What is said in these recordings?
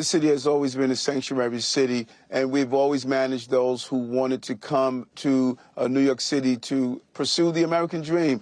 The city has always been a sanctuary city, and we've always managed those who wanted to come to New York City to pursue the American dream.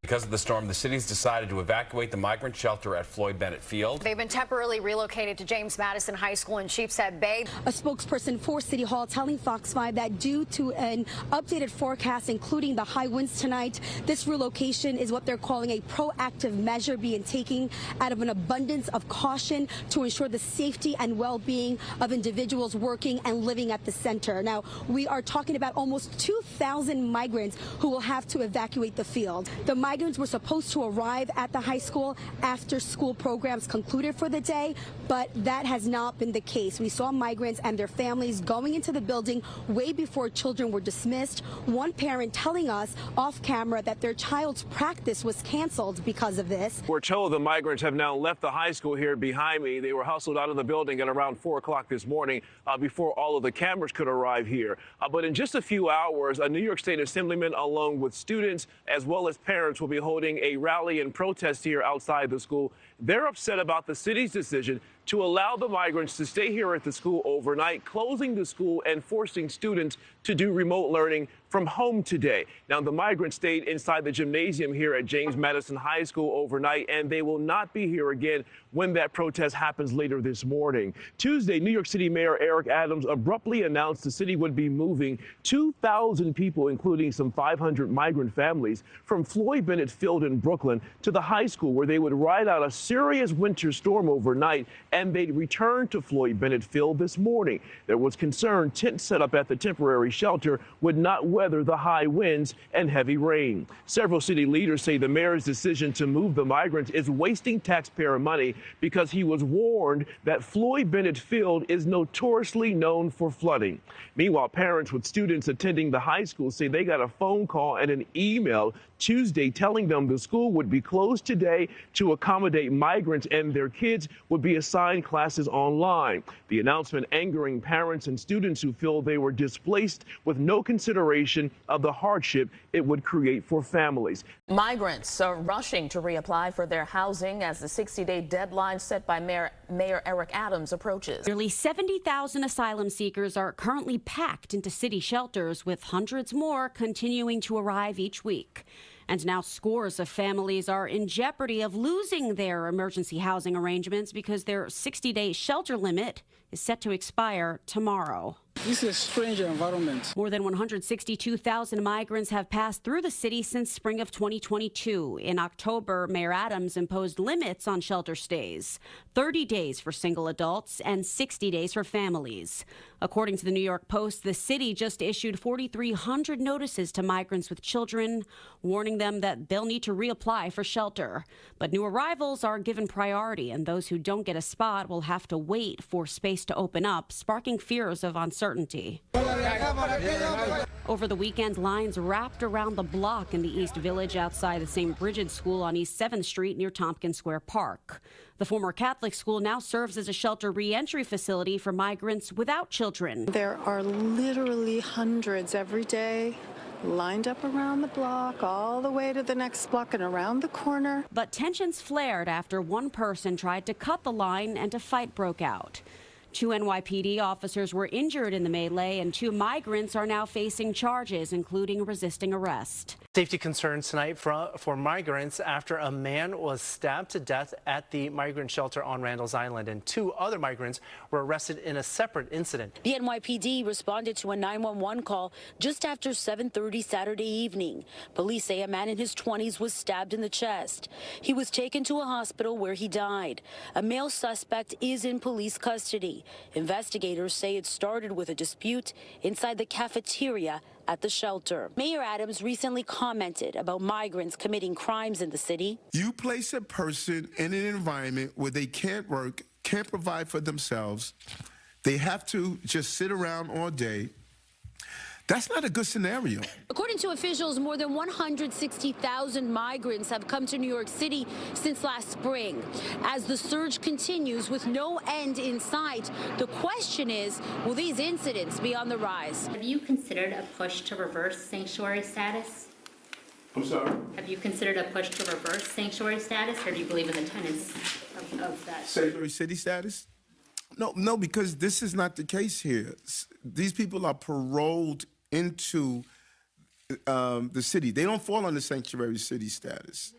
Because of the storm, the city's decided to evacuate the migrant shelter at Floyd Bennett Field. They've been temporarily relocated to Madison High School in Sheepshead Bay. A spokesperson for City Hall telling Fox 5 that due to an updated forecast, including the high winds tonight, this relocation is what they're calling a proactive measure being taken out of an abundance of caution to ensure the safety and well-being of individuals working and living at the center. Now, we are talking about almost 2,000 migrants who will have to evacuate the field. The migrants were supposed to arrive at the high school after school programs concluded for the day, but that has not been the case. We saw migrants and their families going into the building way before children were dismissed. One parent telling us off camera that their child's practice was canceled because of this. We're told the migrants have now left the high school here behind me. They were hustled out of the building at around 4 o'clock this morning before all of the cameras could arrive here. But in just a few hours, a New York State Assemblyman, along with students as well as parents, will be holding a rally and protest here outside the school. They're upset about the city's decision to allow the migrants to stay here at the school overnight, closing the school and forcing students to do remote learning from home today. Now, the migrants stayed inside the gymnasium here at Madison High School overnight, and they will not be here again when that protest happens later this morning. Tuesday, New York City Mayor Eric Adams abruptly announced the city would be moving 2,000 people, including some 500 migrant families, from Floyd Bennett Field in Brooklyn to the high school, where they would ride out a serious winter storm overnight, and they'd return to Floyd Bennett Field this morning. There was concern tents set up at the temporary shelter would not weather the high winds and heavy rain. Several city leaders say the mayor's decision to move the migrants is wasting taxpayer money because he was warned that Floyd Bennett Field is notoriously known for flooding. Meanwhile, parents with students attending the high school say they got a phone call and an email Tuesday telling them the school would be closed today to accommodate migrants and their kids would be assigned classes online. The announcement angering parents and students who feel they were displaced with no consideration of the hardship it would create for families. Migrants are rushing to reapply for their housing as the 60-day deadline set by Mayor Eric Adams approaches. Nearly 70,000 asylum seekers are currently packed into city shelters, with hundreds more continuing to arrive each week. And now scores of families are in jeopardy of losing their emergency housing arrangements because their 60-day shelter limit is set to expire tomorrow. This is a strange environment. More than 162,000 migrants have passed through the city since spring of 2022. In October, Mayor Adams imposed limits on shelter stays, 30 days for single adults and 60 days for families. According to the New York Post, the city just issued 4,300 notices to migrants with children, warning them that they'll need to reapply for shelter. But new arrivals are given priority, and those who don't get a spot will have to wait for space to open up, sparking fears of uncertainty. Over the weekend, lines wrapped around the block in the East Village outside the St. Bridget's School on East 7th Street near Tompkins Square Park. The former Catholic school now serves as a shelter re-entry facility for migrants without children. There are literally hundreds every day lined up around the block, all the way to the next block and around the corner. But tensions flared after one person tried to cut the line and a fight broke out. 2 NYPD officers were injured in the melee, and 2 migrants are now facing charges, including resisting arrest. Safety concerns tonight for migrants after a man was stabbed to death at the migrant shelter on Randall's Island, and 2 other migrants were arrested in a separate incident. The NYPD responded to a 911 call just after 7:30 Saturday evening. Police say a man in his 20s was stabbed in the chest. He was taken to a hospital where he died. A male suspect is in police custody. Investigators say it started with a dispute inside the cafeteria at the shelter. Mayor Adams recently commented about migrants committing crimes in the city. You place a person in an environment where they can't work, can't provide for themselves, they have to just sit around all day. That's not a good scenario. According to officials, more than 160,000 migrants have come to New York City since last spring. As the surge continues with no end in sight, the question is, will these incidents be on the rise? Have you considered a push to reverse sanctuary status? I'm sorry? Have you considered a push to reverse sanctuary status, or do you believe in the tenets of that? Sanctuary city status? No, because this is not the case here. These people are paroled into the city. They don't fall under sanctuary city status.